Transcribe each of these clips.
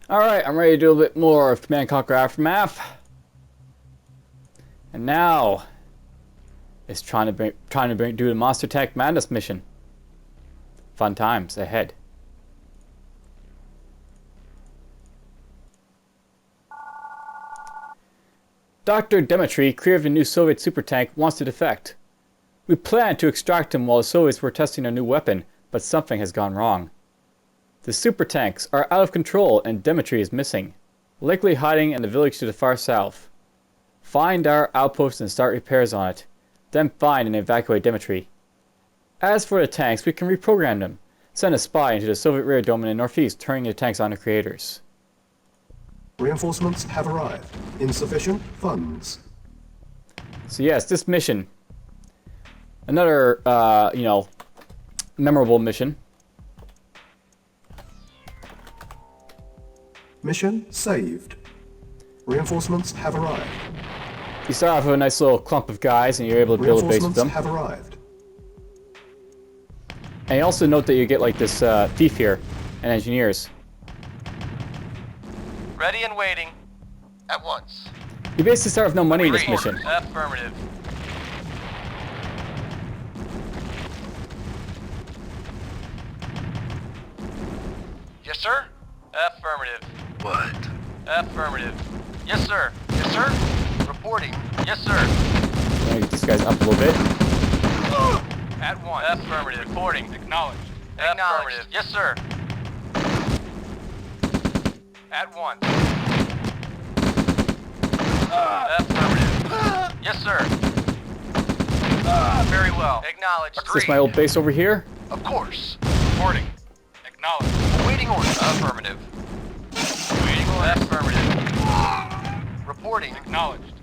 Alright, I'm ready to do a bit more of Command & Conquer Aftermath. And now it's trying to do the Monster Tank Madness mission. Fun times ahead. Dr. Dmitri, creator of the new Soviet super tank, wants to defect. We planned to extract him while the Soviets were testing a new weapon, but something has gone wrong. The super tanks are out of control and Dmitri is missing, likely hiding in the village to the far south. Find our outpost and start repairs on it, then find and evacuate Dmitri. As for the tanks, we can reprogram them. Send a spy into the Soviet rear dome in the northeast, turning the tanks on the creators. Reinforcements have arrived. Insufficient funds. So yes, this mission, another, memorable mission. Mission saved. Reinforcements have arrived. You start off with a nice little clump of guys and you're able to build a base with them. Reinforcements have arrived. And you also note that you get like this thief here and engineers. Ready and waiting. At once. You basically start with no money in this mission. Affirmative. Yes, sir? Affirmative. What? Affirmative. Yes, sir. Yes, sir? Reporting. Yes, sir. I'm gonna get these guys up a little bit. At once. Affirmative. Reporting. Acknowledged. Affirmative. Yes, sir. At once. Affirmative. Yes, sir. Very well. Acknowledged. Is this my old base over here? Of course. Reporting. Acknowledged. Awaiting orders. Affirmative. Awaiting orders. Affirmative. Reporting. Acknowledged.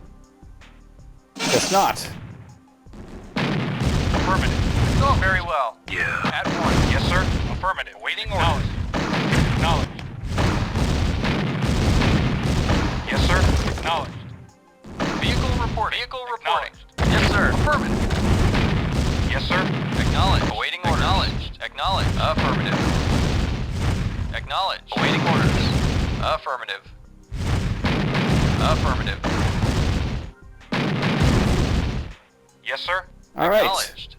Guess not. Affirmative. Oh, very well. Yeah. At once. Yes, sir. Affirmative. Awaiting orders. Acknowledged. Yes, sir. Acknowledged. Vehicle reporting. Vehicle reporting. Yes, sir. Affirmative. Yes, sir. Acknowledged. Awaiting orders. Acknowledged. Acknowledged. Affirmative. Acknowledged. Awaiting orders. Affirmative. Affirmative. Yes, sir. All right. Acknowledged.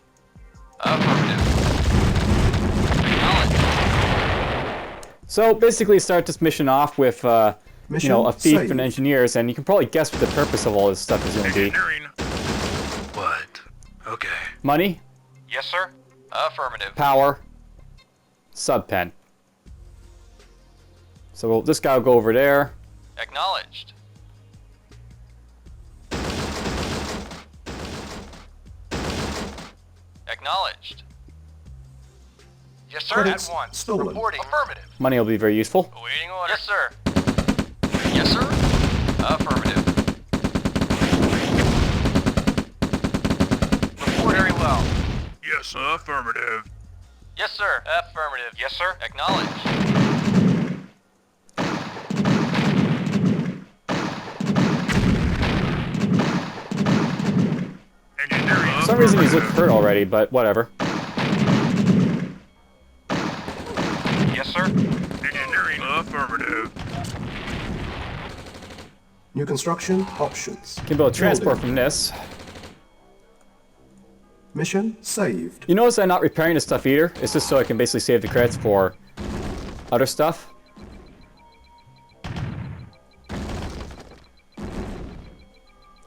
Affirmative. Acknowledged. So basically start this mission off with a thief saved. and engineers, and you can probably guess what the purpose of all this stuff is going to be. What? Okay. Money, Yes, sir. Affirmative. power, subpen. So this guy will go over there. Acknowledged. Acknowledged. Yes, sir. Credits At once. stolen. Reporting. Affirmative. Money will be very useful. Awaiting order. Yes, sir. Yes, sir. Affirmative. Report very well. Yes, affirmative. Yes, sir. Affirmative. Yes, sir. Acknowledged. Engineering. For some reason he's looked hurt already, but whatever. Yes, sir. Engineering. Affirmative. New construction options. Can build a transport Building. from this. Mission saved. You notice I'm not repairing this stuff either. It's just so I can basically save the credits for other stuff.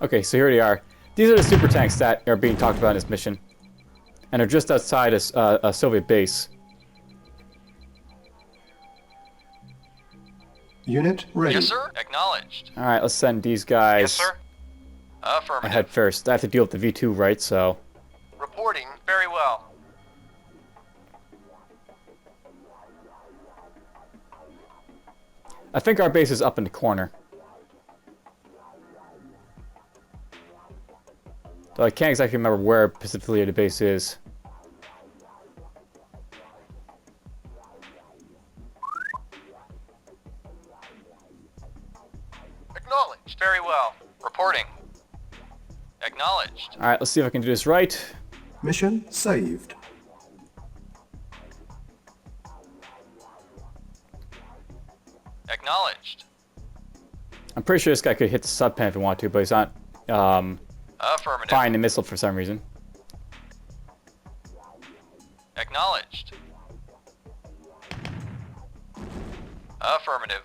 Okay, so here they are. These are the super tanks that are being talked about in this mission. And they're just outside a Soviet base. Unit ready. Yes, sir. Acknowledged. Alright, let's send these guys Yes, sir. Affirmative. ahead first. I have to deal with the V2, right? So, Reporting. Very well. I think our base is up in the corner. So I can't exactly remember where specifically the base is. Acknowledged. Very well. Reporting. Acknowledged. Alright, let's see if I can do this right. Mission saved. Acknowledged. I'm pretty sure this guy could hit the sub pen if he wanted to, but he's not Affirmative. firing the missile for some reason. Acknowledged. Affirmative.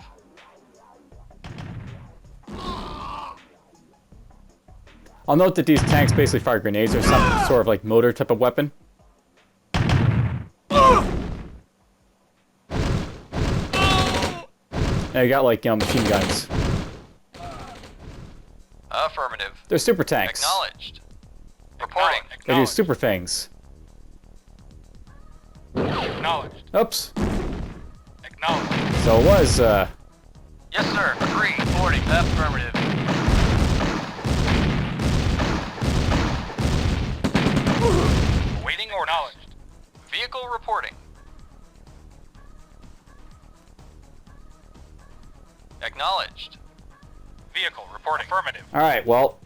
I'll note that these tanks basically fire grenades or some sort of like motor type of weapon. Now you got like, you know, machine guns. Affirmative. They're super tanks. Acknowledged. Reporting. They do super things. Acknowledged. Oops. Acknowledged. So it was, Yes, sir. Agree. Reporting. Affirmative. Waiting order. Acknowledged. Vehicle reporting. Acknowledged. Vehicle reporting. Affirmative. alright, well.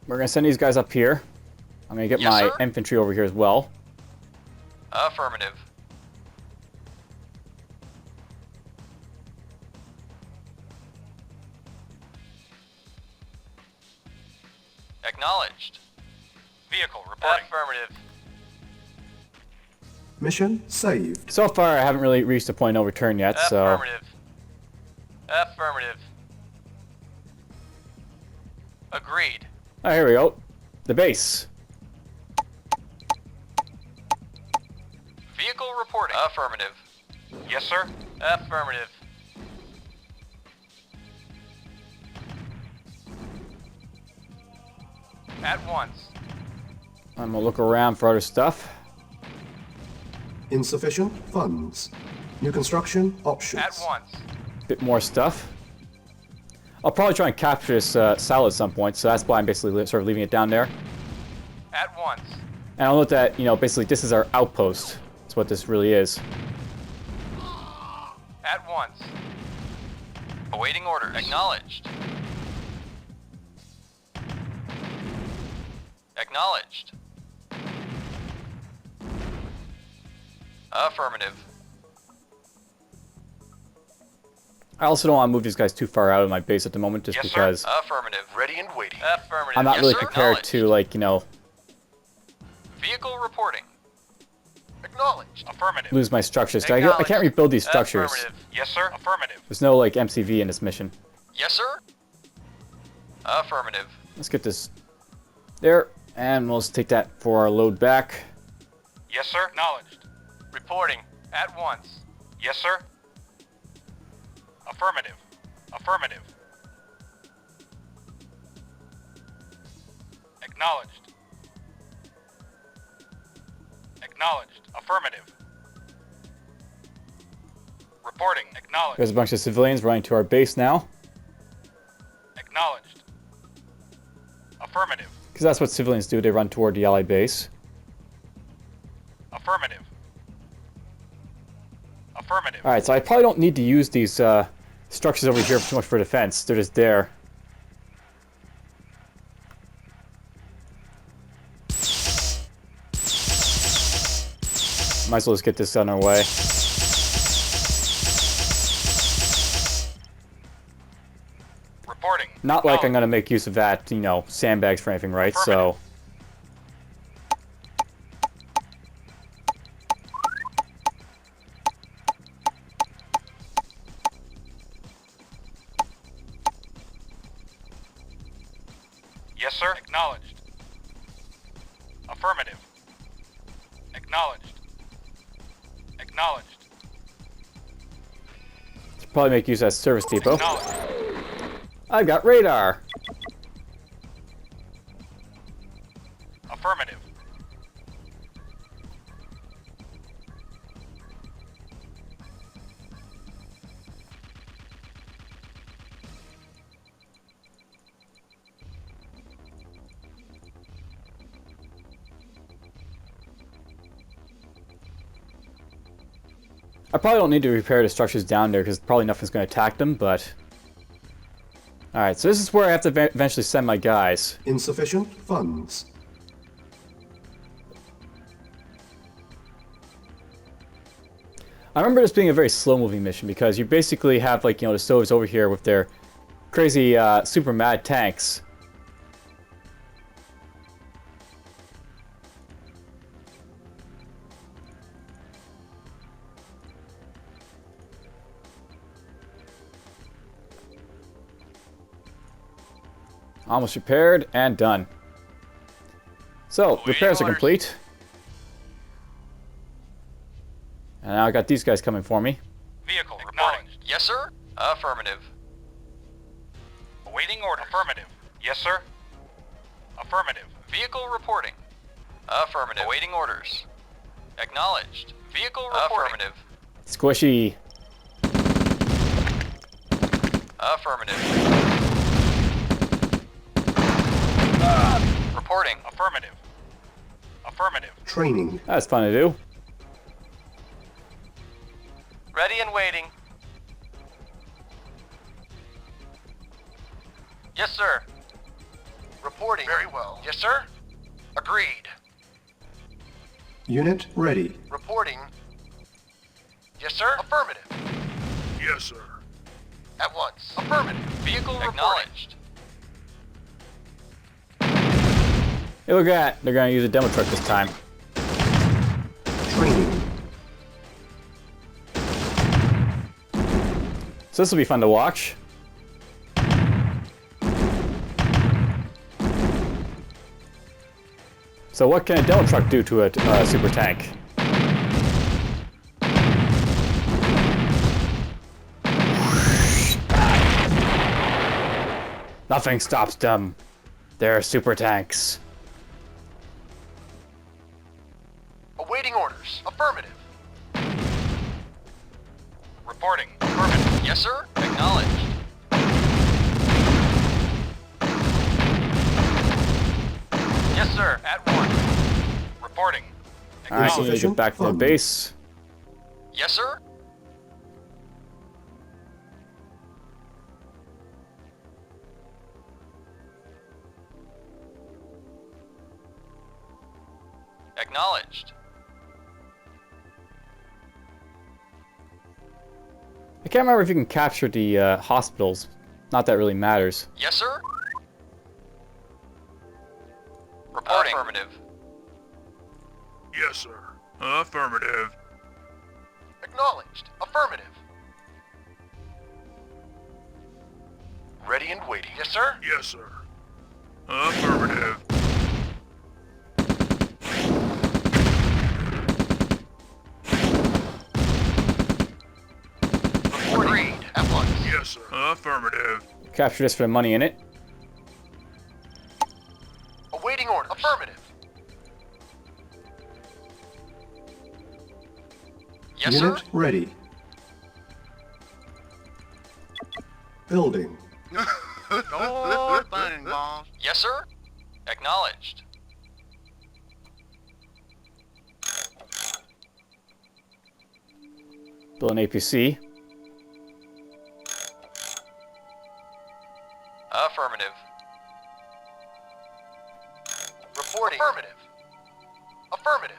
We're gonna send these guys up here. I'm gonna get Yes, my sir. infantry over here as well. Affirmative. Acknowledged. Vehicle reporting. Affirmative. Mission saved. So far, I haven't really reached the point of no return yet, so... Affirmative. Affirmative. Agreed. Oh, here we go. The base. Vehicle reporting. Affirmative. Yes, sir. Affirmative. At once. I'm gonna look around for other stuff. Insufficient funds. New construction options. At once. Bit more stuff. I'll probably try and capture this cell at some point, so that's why I'm basically sort of leaving it down there. At once. And I'll note that, you know, basically this is our outpost. That's what this really is. At once. Awaiting orders. Acknowledged. Acknowledged. Affirmative. I also don't want to move these guys too far out of my base at the moment, just Yes, because sir. Affirmative. Ready and waiting. Affirmative. I'm not Yes, really sir. prepared to, like, you know, Vehicle reporting. Acknowledged. Affirmative. lose my structures. I can't rebuild these structures. Affirmative. Yes, sir. Affirmative. There's no, like, MCV in this mission. Yes, sir. Affirmative. Let's get this there, and we'll just take that for our load back. Yes, sir. Acknowledged. Reporting. At once. Yes, sir. Affirmative. Affirmative. Acknowledged. Acknowledged. Affirmative. Reporting. Acknowledged. There's a bunch of civilians running to our base now, Acknowledged. Affirmative. because that's what civilians do. They run toward the Allied base. Affirmative. Affirmative. Alright, so I probably don't need to use these structures over here too much for defense. They're just there. Might as well just get this on our way. Reporting. Not like I'm going to make use of that, you know, sandbags for anything, right? So... Yes, sir. Acknowledged. Affirmative. Acknowledged. Acknowledged. should probably make use of that service depot. Acknowledged. I've got radar! Affirmative. I probably don't need to repair the structures down there because probably nothing's going to attack them, but... Alright, so this is where I have to eventually send my guys. Insufficient funds. I remember this being a very slow-moving mission because you basically have, like, you know, the Soviets over here with their crazy, super mad tanks. Almost repaired and done. So, repairs are complete. And now I got these guys coming for me. Vehicle reporting. Yes, sir. Affirmative. Awaiting order. Affirmative. Yes, sir. Affirmative. Vehicle reporting. Affirmative. Awaiting orders. Acknowledged. Vehicle reporting. Affirmative. Squishy. Affirmative. Reporting. Affirmative. Affirmative. Training. That's fun to do. Ready and waiting. Yes, sir. Reporting. Very well. Yes, sir. Agreed. Unit ready. Reporting. Yes, sir. Affirmative. Yes, sir. At once. Affirmative. Vehicle acknowledged. Hey, look at that. They're going to use a demo truck this time. Training. So this will be fun to watch. So what can a demo truck do to a super tank? Nothing stops them. They're super tanks. Awaiting orders. Affirmative. Reporting. Affirmative. Yes, sir. Acknowledged. Yes, sir. At one. Reporting. Alright, so we need to get back to the base. Yes, sir. Acknowledged. I can't remember if you can capture the hospitals. Not that really matters. Yes, sir. Reporting. Affirmative. Yes, sir. Affirmative. Acknowledged. Affirmative. Ready and waiting. Yes, sir. Yes, sir. Affirmative. Agreed. At once. Yes, sir. Affirmative. Capture this for the money in it. Awaiting orders. Affirmative. Yes, Unit sir. ready. Building. Sure thing, boss. Yes, sir. Acknowledged. Build an APC. Affirmative. Reporting. Affirmative. Affirmative.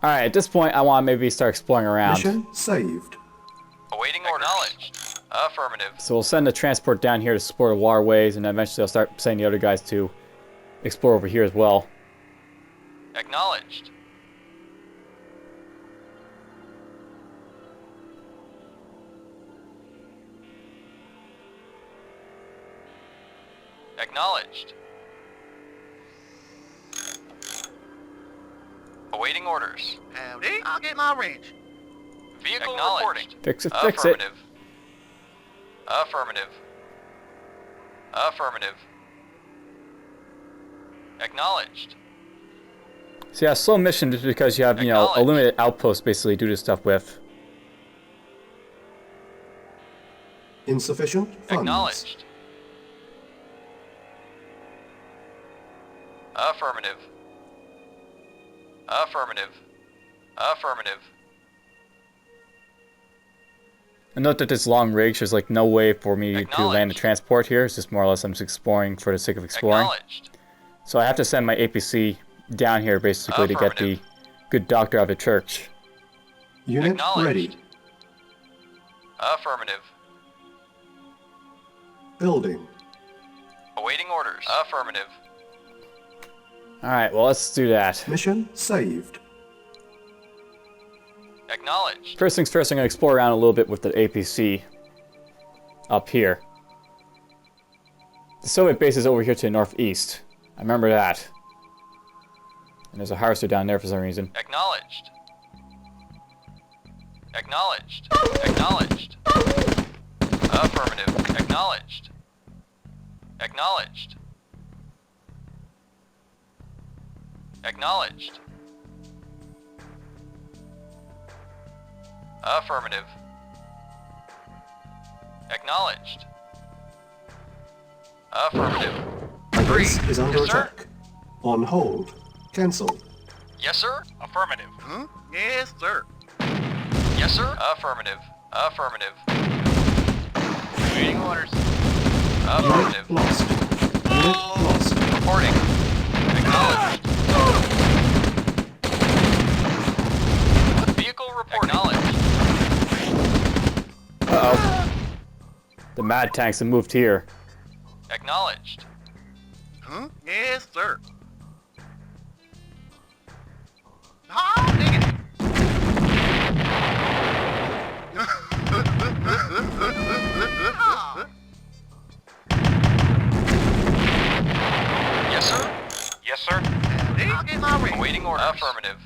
Alright, at this point I want to maybe start exploring around. Mission saved. Awaiting orders. Acknowledged. Affirmative. So we'll send the transport down here to support the waterways, and then eventually I'll start sending the other guys to explore over here as well. Acknowledged. Acknowledged. Awaiting orders. Howdy, I'll get my wrench. Vehicle reporting. Fix it, fix it. Affirmative. Affirmative. Affirmative. Acknowledged. So yeah, slow mission just because you have, you know, a Acknowledged. limited outpost basically to do this stuff with. Insufficient funds. Acknowledged. Affirmative. Affirmative. Affirmative. And note that this long ridge, there's like no way for me to land a Acknowledged. transport here. It's just more or less I'm just exploring for the sake of exploring. Acknowledged. So I have to send my APC down here basically to get the Affirmative. good doctor out of the church. Unit Acknowledged. ready. Affirmative. Building. Awaiting orders. Affirmative. Alright, well, let's do that. Mission saved. Acknowledged. First things first, I'm going to explore around a little bit with the APC up here. The Soviet base is over here to the northeast. I remember that. And there's a harvester down there for some reason. Acknowledged. Acknowledged. Acknowledged. Affirmative. Acknowledged. Acknowledged. Acknowledged. Affirmative. Acknowledged. Affirmative. Our base is under Yes, sir. attack. On hold. Cancel. Yes, sir. Affirmative. Huh? Yes, sir. Yes, sir. Affirmative. Affirmative. Waiting orders. Affirmative. Unit lost. Unit lost. Reporting. Acknowledged. Vehicle report. Acknowledged. Uh-oh. The mad tanks have moved here. Acknowledged. Huh? Yes, sir. Oh, diggity. Oh. Yes, sir. Yes, sir. I'll get my ring. Awaiting orders. Affirmative.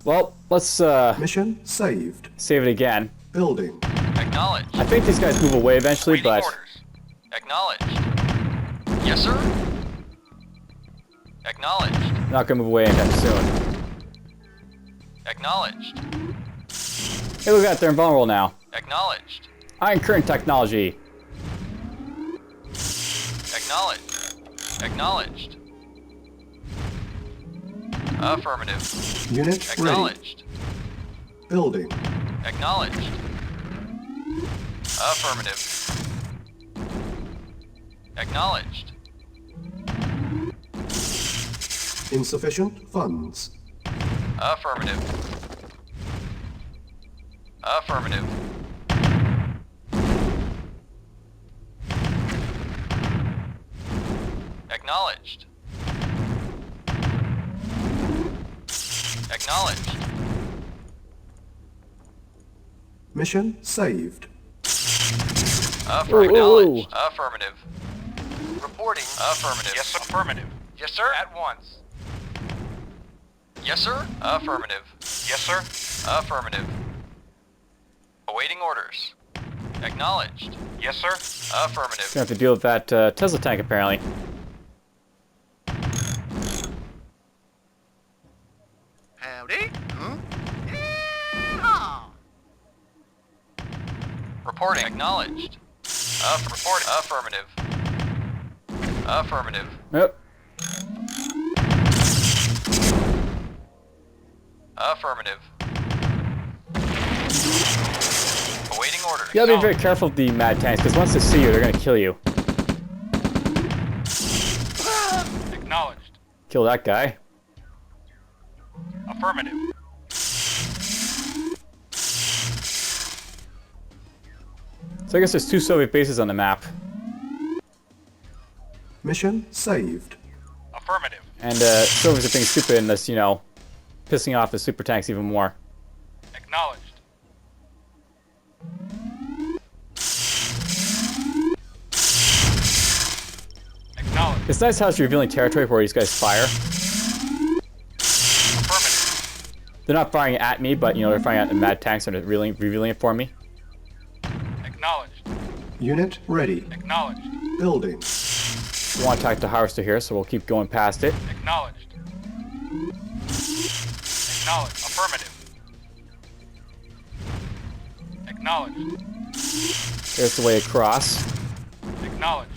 Well, let's Mission saved. save it again. Building. Acknowledged. I think these guys move away eventually, Awaiting but orders. Acknowledged. Yes, sir. Acknowledged. they're not going to move away anytime soon. Acknowledged. Hey, look at that, they're invulnerable now. Acknowledged. Iron current technology. Acknowledged. Acknowledged. Affirmative. Unit ready. Acknowledged. Building. Acknowledged. Affirmative. Acknowledged. Insufficient funds. Affirmative. Affirmative. Acknowledged. Acknowledged. Mission saved. Acknowledged. Affirmative. Reporting. Affirmative. Yes, sir. Affirmative. Yes, sir. At once. Yes, sir. Affirmative. Yes, sir. Affirmative. Awaiting orders. Acknowledged. Yes, sir. Affirmative. Gonna have to deal with that Tesla tank, apparently. Howdy. Huh? Yeah. Reporting. Acknowledged. Reporting. Affirmative. Affirmative. Yep. Affirmative. Awaiting orders. You gotta be very careful with the mad tanks, because once they see you, they're gonna kill you. Acknowledged. Kill that guy. Affirmative. So I guess there's 2 Soviet bases on the map. Mission saved. Affirmative. And Soviets are being stupid in this, you know, pissing off the super tanks even more. Acknowledged. Acknowledged. It's nice how it's revealing territory where these guys fire. Affirmative. They're not firing at me, but, you know, they're firing at the mad tanks and they're revealing it for me. Acknowledged. Unit ready. Acknowledged. Building. We want to attack the harvester here, so we'll keep going past it. Acknowledged. Acknowledged. Affirmative. Acknowledged. There's the way across. Acknowledged.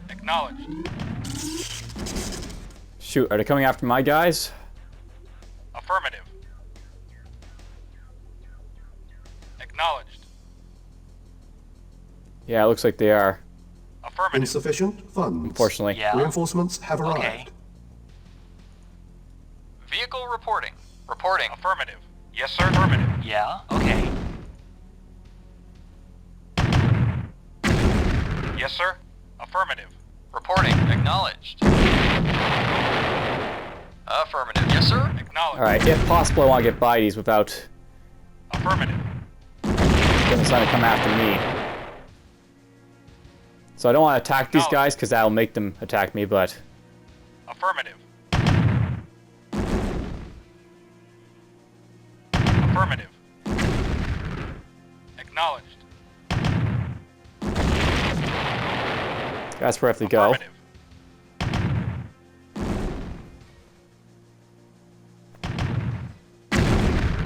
Acknowledged. Shoot, are they coming after my guys? Affirmative. Acknowledged. Yeah, it looks like they are, Affirmative. Insufficient funds. unfortunately. Yeah. Reinforcements have arrived. Vehicle reporting. Reporting. Affirmative. Yes, sir. Affirmative. Yeah, okay. Yes, sir. Affirmative. Reporting. Acknowledged. Affirmative. Yes, sir. Acknowledged. Alright, if possible, I want to get by these without Affirmative. them trying to come after me. So I don't want to attack these guys, because that'll make them attack me, but... Affirmative. Affirmative. Acknowledged. That's where I have to go. Affirmative.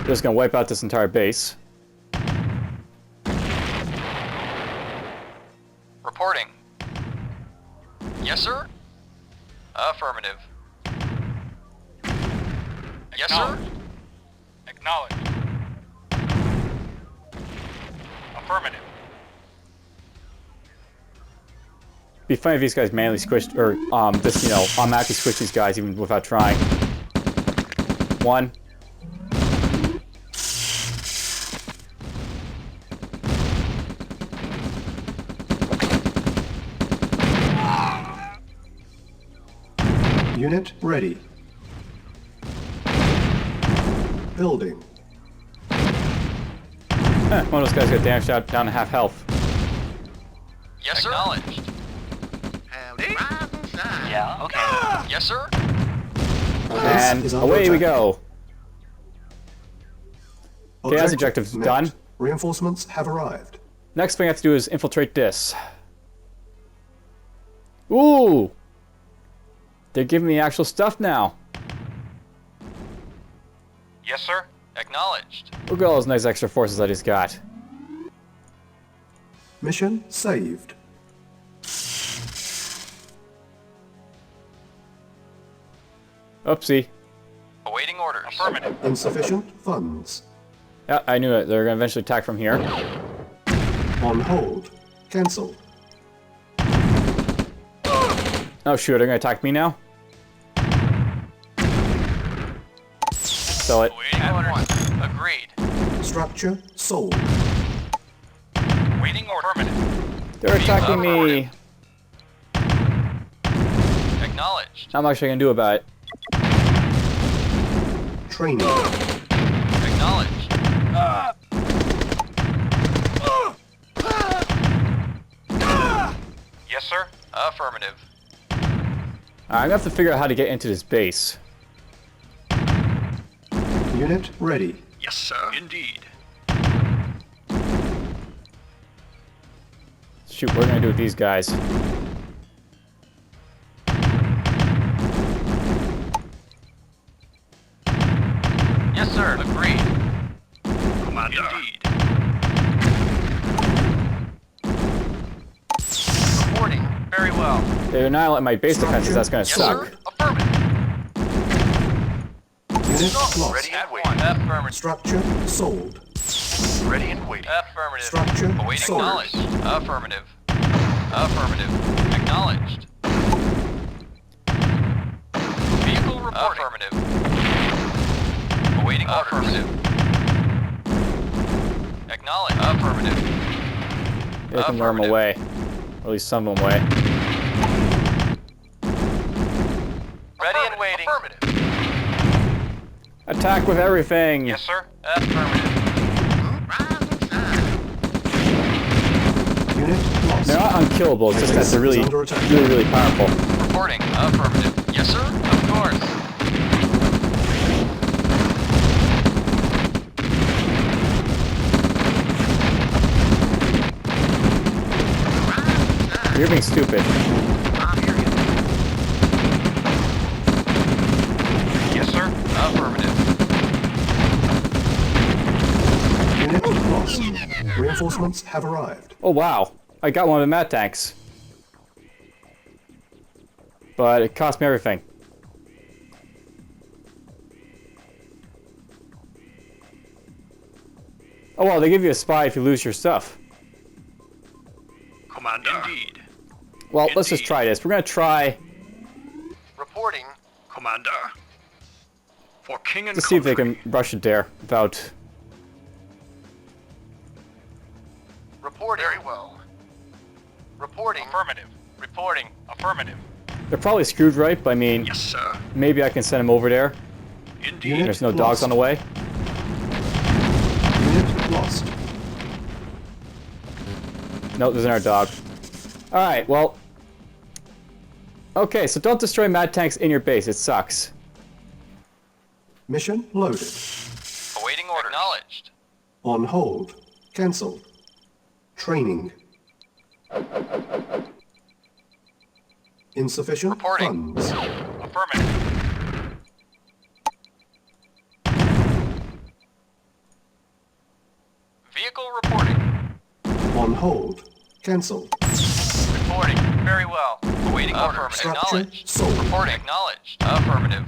Just gonna wipe out this entire base. Reporting. Yes, sir. Affirmative. Yes, sir. Acknowledged. Affirmative. Be funny if these guys manually squished, or just, you know, automatically squish these guys even without trying. One. Unit ready. Building. One of those guys got damaged out down to half health. Yes, sir. Acknowledged. Howdy. Rise and shine. Yeah, okay. Yes, sir. And Base is under away we attack. go. Okay, that's objectives met. done. Reinforcements have arrived. Next thing I have to do is infiltrate this. Ooh! They're giving me actual stuff now. Yes, sir. Acknowledged. Look at all those nice extra forces I just got. Mission saved. Oopsie. Awaiting orders. Affirmative. Insufficient funds. Yeah, I knew it. They're gonna eventually attack from here. On hold. Cancelled. Oh shoot, they're gonna attack me now? Sell it. Awaiting orders. Agreed. Structure sold. Awaiting order. Affirmative. They're attacking me. Acknowledged. Not much I can do about it. Training. Acknowledged. Yes, sir. Affirmative. I'm gonna have to figure out how to get into this base. Unit ready. Yes, sir. Indeed. Shoot, what are we gonna do with these guys? Yes, sir. Agreed. Commander. Indeed. Reporting. Very well. They're not letting my base defenses, that's gonna Yes, suck. sir. Affirmative. Unit lost. Ready and waiting. Affirmative. Structure sold. Ready and waiting. Affirmative. Structure Awaiting. sold. Acknowledged. Affirmative. Affirmative. Acknowledged. Vehicle reporting. Affirmative. Awaiting orders. Affirmative. Acknowledged. Affirmative. They can lure them away. Or at least some of them away. Ready and waiting. Affirmative. Attack with everything! Yes, sir. Affirmative. Rise and shine. Unit lost. They're not unkillable, it's just that they're really, Under attack. really powerful. Reporting. Affirmative. Yes, sir. Of course. You're being stupid. I hear you. Yes, sir. Affirmative. Unit lost. Reinforcements have arrived. Oh wow, I got one of the mat tanks. But it cost me everything. Oh well, they give you a spy if you lose your stuff. Commander. Indeed. Well, let's just Indeed. try this. We're gonna try... Reporting. Commander. For king and Let's see if they country. can rush it there without... Reporting. Very well. Reporting. Affirmative. Reporting. Affirmative. They're probably screwed, right? But I mean, Yes, sir. maybe I can send them over there. Indeed. There's no dogs on the way. Unit lost. No, there's another dog. Alright, well... Okay, so don't destroy mad tanks in your base. It sucks. Mission loaded. Awaiting order. Acknowledged. On hold. Cancel. Training. Insufficient Reporting. funds. Affirmative. Vehicle reporting. On hold. Cancel. Reporting. Very well. Awaiting order. Structure Acknowledged. sold. Reporting. Acknowledged. Affirmative.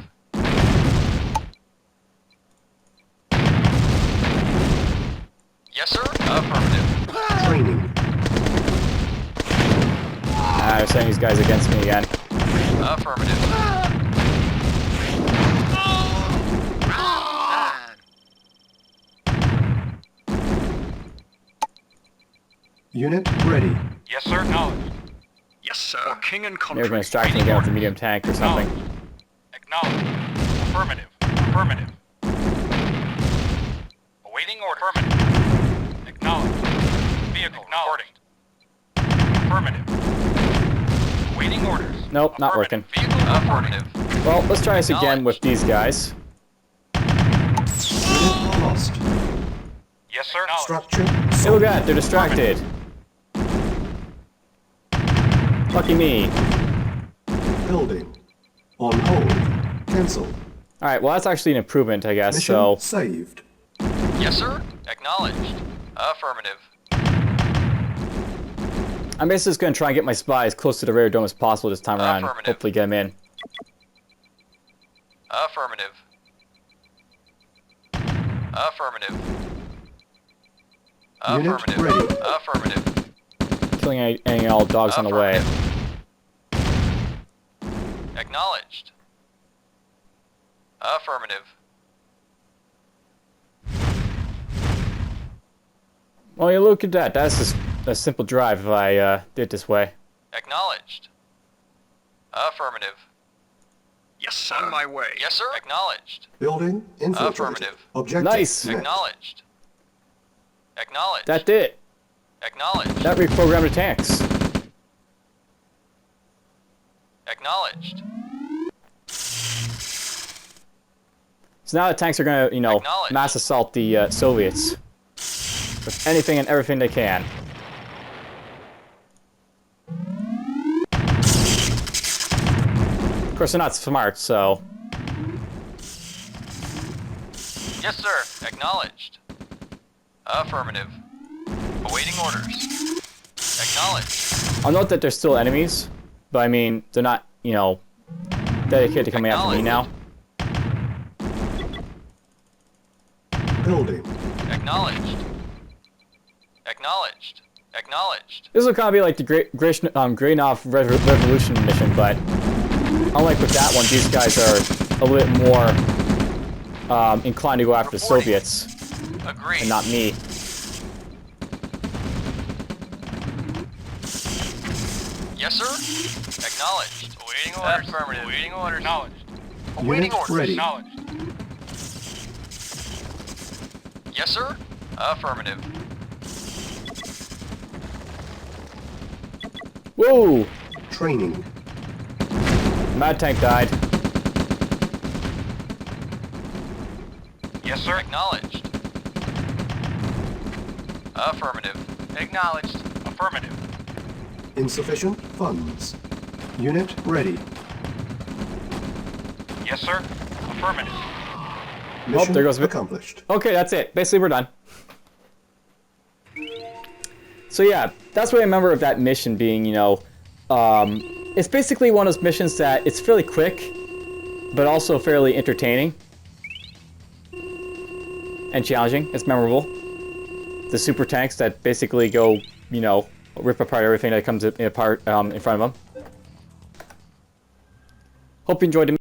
Yes, sir. Affirmative. Training. Ah, they're sending these guys against me again. Affirmative. Side. Unit ready. Yes, sir. Acknowledged. Yes, sir. For king and Maybe country. we're going to distract them again with the medium tank or something. Acknowledged. Affirmative. Affirmative. Awaiting order. Affirmative. Acknowledged. Vehicle reporting. Affirmative. Awaiting orders. Nope, not working. Vehicle affirmative. Well, let's try this again with these guys. Unit lost. Yes, sir. Acknowledged. Structure Hey, look sold. at that, they're distracted. Lucky me. Building. On hold. Cancel. Alright, well that's actually an improvement, I guess, Mission so... saved. Yes, sir. Acknowledged. Affirmative. I'm basically just going to try and get my spy as close to the radar dome as possible this time around. Affirmative. Hopefully get him in. Affirmative. Affirmative. Unit Affirmative. ready. Affirmative. Killing any all dogs on the way. Acknowledged. Affirmative. Well, you look at that. That's just a simple drive if I did it this way. Acknowledged. Affirmative. Yes, sir. On my way. Yes, sir. Acknowledged. Building infiltrated. Affirmative. Objective Nice. met. Acknowledged. Acknowledged. That did it. Acknowledged. That reprogrammed the tanks. Acknowledged. So now the tanks are going to, you know, Acknowledged. mass assault the Soviets. With anything and everything they can. Of course, they're not smart, so... Yes, sir. Acknowledged. Affirmative. Awaiting orders. Acknowledged. I'll note that they're still enemies, but I mean, they're not, you know, dedicated to coming after me now. Building. Acknowledged. Acknowledged. Acknowledged. This will kind of be like the Grainov Revolution mission, but unlike with that one, these guys are a little bit more inclined to go after the Reporting. Soviets Agreed. and not me. Yes, sir. Acknowledged. Awaiting orders. Affirmative. Awaiting orders. Acknowledged. Unit ready. Acknowledged. Yes, sir. Affirmative. Whoa! Training. Mad tank died. Yes, sir. Acknowledged. Affirmative. Acknowledged. Affirmative. Insufficient funds. Unit ready. Yes, sir. Affirmative. Mission there goes- accomplished. Okay, that's it. Basically, we're done. So yeah, that's what I remember of that mission being, you know, it's basically one of those missions that it's fairly quick, but also fairly entertaining and challenging. It's memorable. The super tanks that basically go, you know, rip apart everything that comes apart in front of them. Hope you enjoyed the